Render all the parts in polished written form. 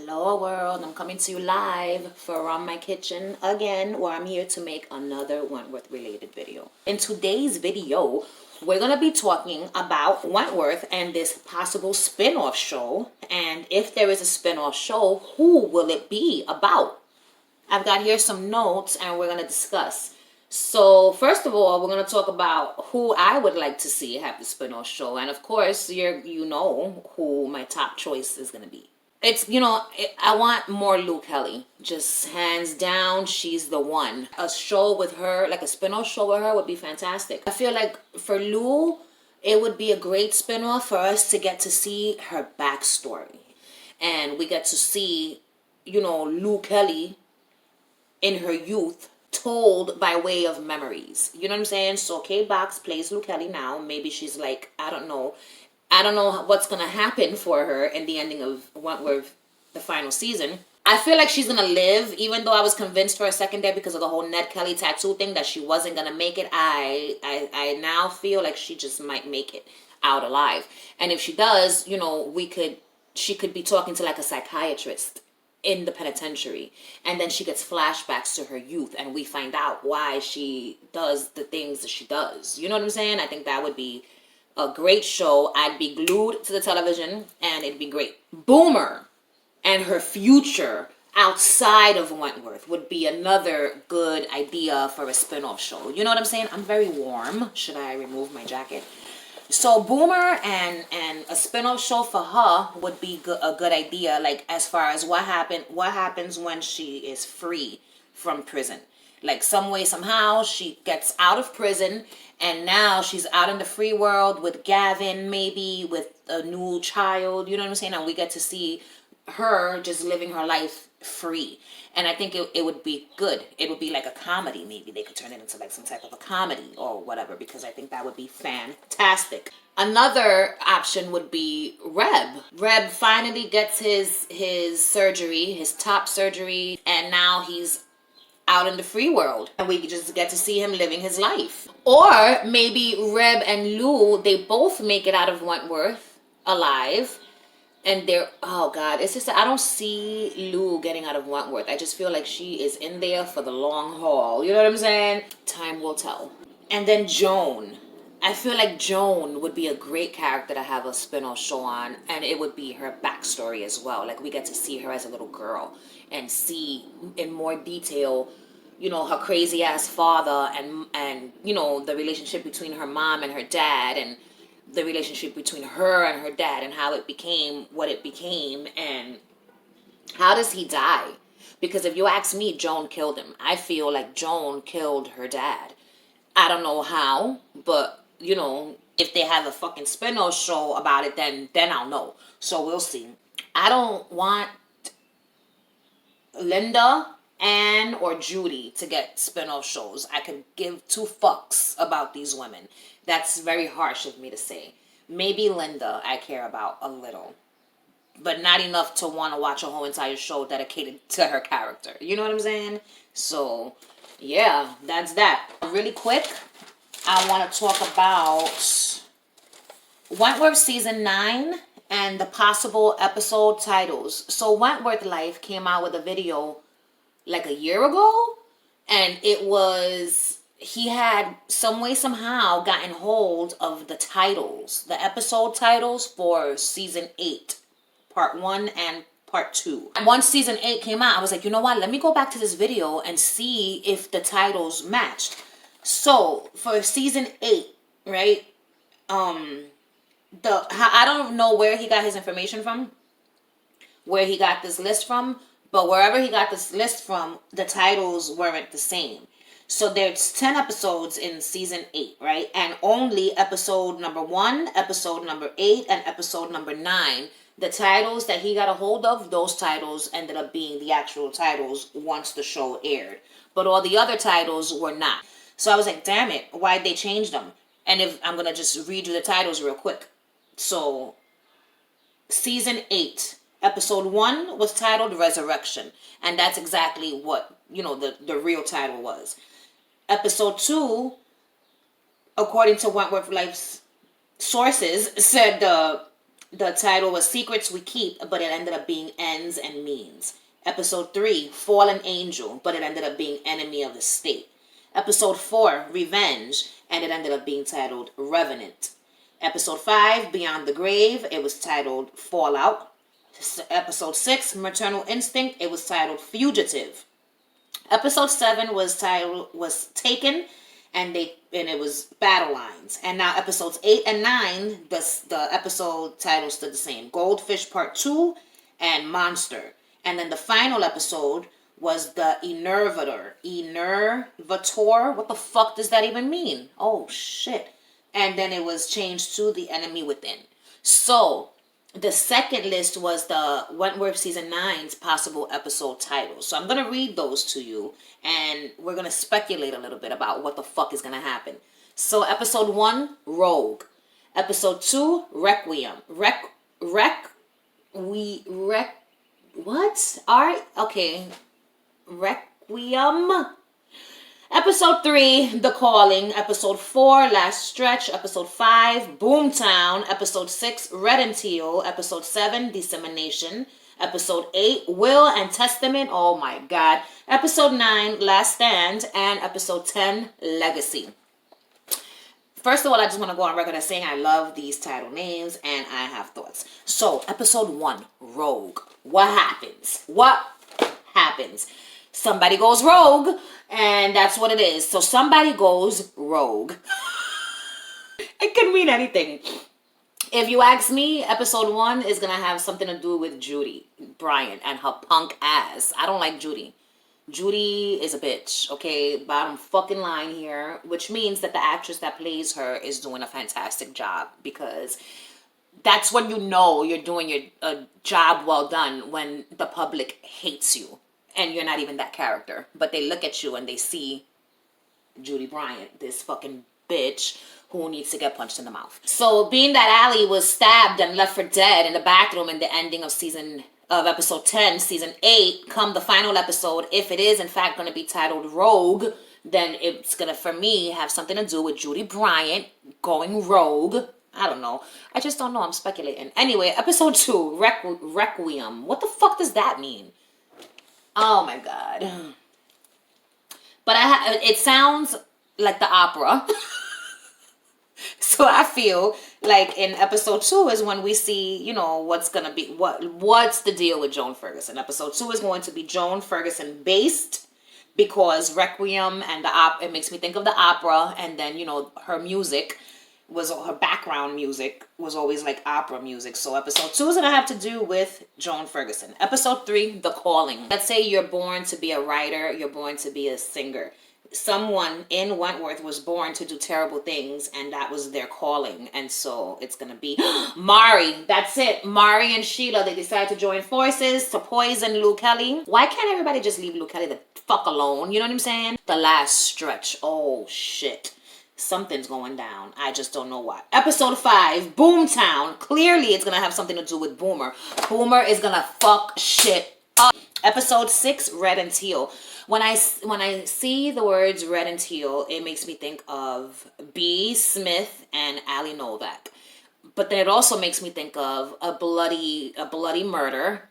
Hello world, I'm coming to you live from my kitchen again, where I'm here to make another Wentworth related video. In today's video, we're going to be talking about Wentworth and this possible spin-off show. And if there is a spin-off show, who will it be about? I've got here some notes and we're going to discuss. So first of all, we're going to talk about who I would like to see have the spin-off show. And of course, you know who my top choice is going to be. I want more Lou Kelly. Just hands down, she's the one. A show with her, like a spin-off show with her, would be fantastic. I feel like for Lou, it would be a great spin-off for us to get to see her backstory. And we get to see, Lou Kelly in her youth told by way of memories. You know what I'm saying? So K-Box plays Lou Kelly now. Maybe she's like, I don't know what's going to happen for her in the ending of Wentworth, the final season. I feel like she's going to live, even though I was convinced for a second there because of the whole Ned Kelly tattoo thing that she wasn't going to make it. I now feel like she just might make it out alive. And if she does, she could be talking to like a psychiatrist in the penitentiary. And then she gets flashbacks to her youth and we find out why she does the things that she does. You know what I'm saying? I think that would be a great show. I'd be glued to the television and it'd be great. Boomer and her future outside of Wentworth would be another good idea for a spin-off show. You know what I'm saying? I'm very warm. Should I remove my jacket? So Boomer and a spin-off show for her would be a good idea, like as far as what happens when she is free from prison. Like some way, somehow, she gets out of prison and now she's out in the free world with Gavin, maybe with a new child, you know what I'm saying? And we get to see her just living her life free. And I think it would be good. It would be like a comedy, maybe. They could turn it into like some type of a comedy or whatever, because I think that would be fantastic. Another option would be Reb. Reb finally gets his surgery, his top surgery, and now he's out in the free world and we just get to see him living his life. Or maybe Reb and Lou, they both make it out of Wentworth alive and they're, oh God, it's just, I don't see Lou getting out of Wentworth. I just feel like she is in there for the long haul. You know what I'm saying? Time will tell. And then Joan. I feel like Joan would be a great character to have a spin-off show on, and it would be her backstory as well. Like we get to see her as a little girl and see in more detail, her crazy ass father and the relationship between her mom and her dad and the relationship between her and her dad and how it became what it became and how does he die? Because if you ask me, Joan killed him. I feel like Joan killed her dad. I don't know how, but if they have a fucking spin-off show about it, then I'll know. So we'll see. I don't want Linda, Anne, or Judy to get spin-off shows. I could give two fucks about these women. That's very harsh of me to say. Maybe Linda I care about a little, but not enough to want to watch a whole entire show dedicated to her character. You know what I'm saying? So, yeah, that's that. Really quick, I want to talk about Wentworth Season 9 and the possible episode titles. So Wentworth Life came out with a video like a year ago, and it was, he had some way, somehow gotten hold of the titles, the episode titles for Season 8, Part 1 and Part 2. And once Season 8 came out, I was like, you know what? Let me go back to this video and see if the titles matched. So for Season 8, right? I don't know where he got his information from, where he got this list from, but wherever he got this list from, the titles weren't the same. So there's 10 episodes in Season 8, right? And only episode number 1, episode number 8, and episode number 9, the titles that he got a hold of, those titles ended up being the actual titles once the show aired. But all the other titles were not. So I was like, damn it, why'd they change them? And if I'm going to just read you the titles real quick. So, Season 8, Episode 1 was titled Resurrection. And that's exactly what, the real title was. Episode 2, according to Wentworth Life's sources, said The title was Secrets We Keep, but it ended up being Ends and Means. Episode 3, Fallen Angel, but it ended up being Enemy of the State. Episode 4, Revenge, and it ended up being titled Revenant. Episode 5, Beyond the Grave, it was titled Fallout. Episode 6, Maternal Instinct, it was titled Fugitive. Episode 7 was Taken, and it was Battle Lines. And now episodes 8 and 9, the episode title stood the same: Goldfish Part 2 and Monster. And then the final episode was the Enervator. What the fuck does that even mean? Oh shit. And then it was changed to The Enemy Within. So the second list was the Wentworth Season 9's possible episode titles. So I'm going to read those to you, and we're going to speculate a little bit about what the fuck is going to happen. So episode 1, Rogue. Episode 2, Requiem. What? Alright, okay. Requiem. Episode 3, The Calling. Episode 4, Last Stretch. Episode 5, Boomtown. Episode 6, Red and Teal. Episode 7, Dissemination. Episode 8, Will and Testament. Oh my god. Episode 9, Last Stand. And episode 10, Legacy. First of all, I just want to go on record as saying I love these title names and I have thoughts. So, episode 1, Rogue. What happens? Somebody goes rogue, and that's what it is. So somebody goes rogue. It can mean anything. If you ask me, episode 1 is going to have something to do with Judy Bryant and her punk ass. I don't like Judy. Judy is a bitch, okay? Bottom fucking line here. Which means that the actress that plays her is doing a fantastic job, because that's when you know you're doing a job well done, when the public hates you and you're not even that character. But they look at you and they see Judy Bryant, this fucking bitch who needs to get punched in the mouth. So being that Allie was stabbed and left for dead in the bathroom in the ending of episode 10, season 8, come the final episode, if it is in fact going to be titled Rogue, then it's going to, for me, have something to do with Judy Bryant going rogue. I don't know. I just don't know. I'm speculating. Anyway, episode 2, Requiem. What the fuck does that mean? Oh my god. But it sounds like the opera. So I feel like in episode 2 is when we see, what's gonna be what's the deal with Joan Ferguson. Episode 2 is going to be Joan Ferguson based, because Requiem and it makes me think of the opera, and then her music her background music was always like opera music. So episode 2 is gonna have to do with Joan Ferguson. Episode 3, The Calling. Let's say you're born to be a writer, you're born to be a singer. Someone in Wentworth was born to do terrible things, and that was their calling. And so it's gonna be Mari. That's it. Mari and Sheila, they decide to join forces to poison Lou Kelly. Why can't everybody just leave Lou Kelly the fuck alone? You know what I'm saying? The Last Stretch. Oh shit. Something's going down. I just don't know what. Episode 5, Boomtown. Clearly, it's going to have something to do with Boomer. Boomer is going to fuck shit up. Episode 6, Red and Teal. When I see the words Red and Teal, it makes me think of B. Smith and Ali Novak. But then it also makes me think of a bloody murder,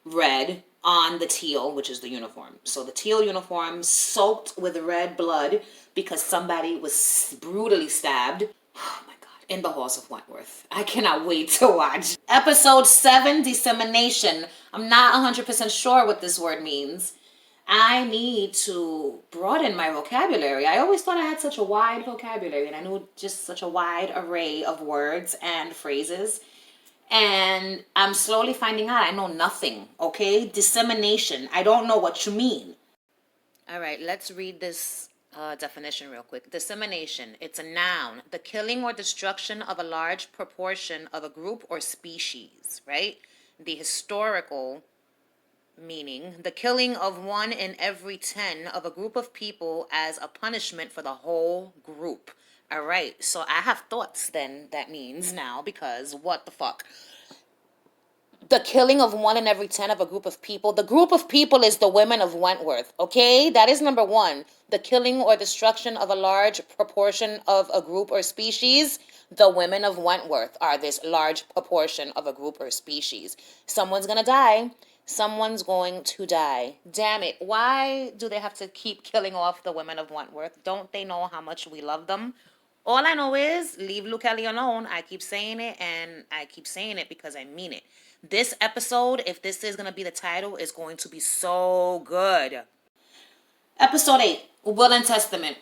red, on the teal, which is the uniform. So the teal uniform soaked with red blood because somebody was brutally stabbed. Oh my god. In the halls of Wentworth. I cannot wait to watch. Episode 7, Dissemination. I'm not 100% sure what this word means. I need to broaden my vocabulary. I always thought I had such a wide vocabulary, and I knew just such a wide array of words and phrases. And I'm slowly finding out I know nothing, okay? Dissemination. I don't know what you mean. All right, let's read this definition real quick. Dissemination. It's a noun. The killing or destruction of a large proportion of a group or species, right? The historical meaning, the killing of 1 in every 10 of a group of people as a punishment for the whole group. All right, so I have thoughts then that means now, because what the fuck? the killing of 1 in every 10 of a group of people. The group of people is the women of Wentworth, okay? That is number 1. The killing or destruction of a large proportion of a group or species. The women of Wentworth are this large proportion of a group or species. Someone's gonna die. Someone's going to die. Damn it. Why do they have to keep killing off the women of Wentworth? Don't they know how much we love them? All I know is leave Luke Kelly alone. I keep saying it, and I keep saying it because I mean it. This episode, if this is going to be the title, is going to be so good. Episode 8, Will and Testament.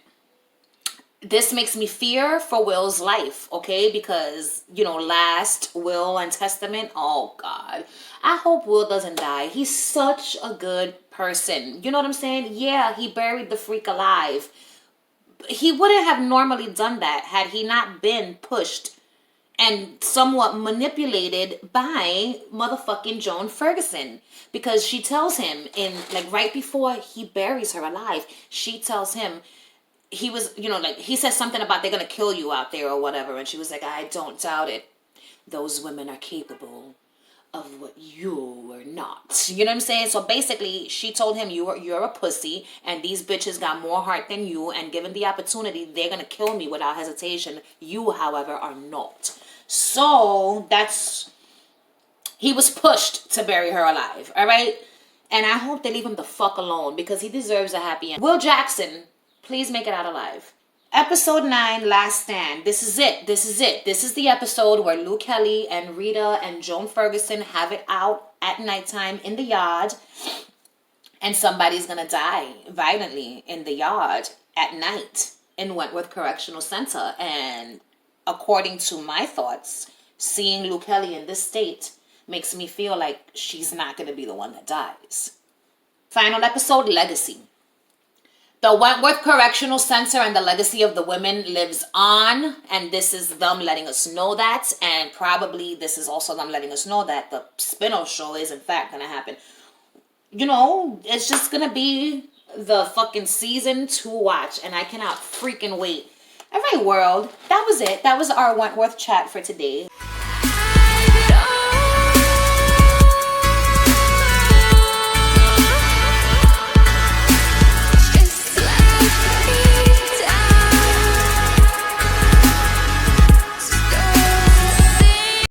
This makes me fear for Will's life, okay? Because, last will and testament, oh God. I hope Will doesn't die. He's such a good person. You know what I'm saying? Yeah, he buried the freak alive. He wouldn't have normally done that had he not been pushed and somewhat manipulated by motherfucking Joan Ferguson. Because she tells him right before he buries her alive, she tells him, he was, he says something about they're going to kill you out there or whatever. And she was like, I don't doubt it. Those women are capable of what you are not. You know what I'm saying? So basically, she told him, you're a pussy, and these bitches got more heart than you, and given the opportunity, they're going to kill me without hesitation. You, however, are not. So he was pushed to bury her alive, all right? And I hope they leave him the fuck alone, because he deserves a happy end. Will Jackson, please make it out alive. Episode 9, Last Stand. This is it. This is the episode where Luke Kelly and Rita and Joan Ferguson have it out at nighttime in the yard. And somebody's going to die violently in the yard at night in Wentworth Correctional Center. And according to my thoughts, seeing Luke Kelly in this state makes me feel like she's not going to be the one that dies. Final episode, Legacy. The Wentworth Correctional Center and the legacy of the women lives on, and this is them letting us know that, and probably this is also them letting us know that the spin-off show is in fact going to happen. It's just going to be the fucking season to watch, and I cannot freaking wait. All right, world, that was it. That was our Wentworth chat for today.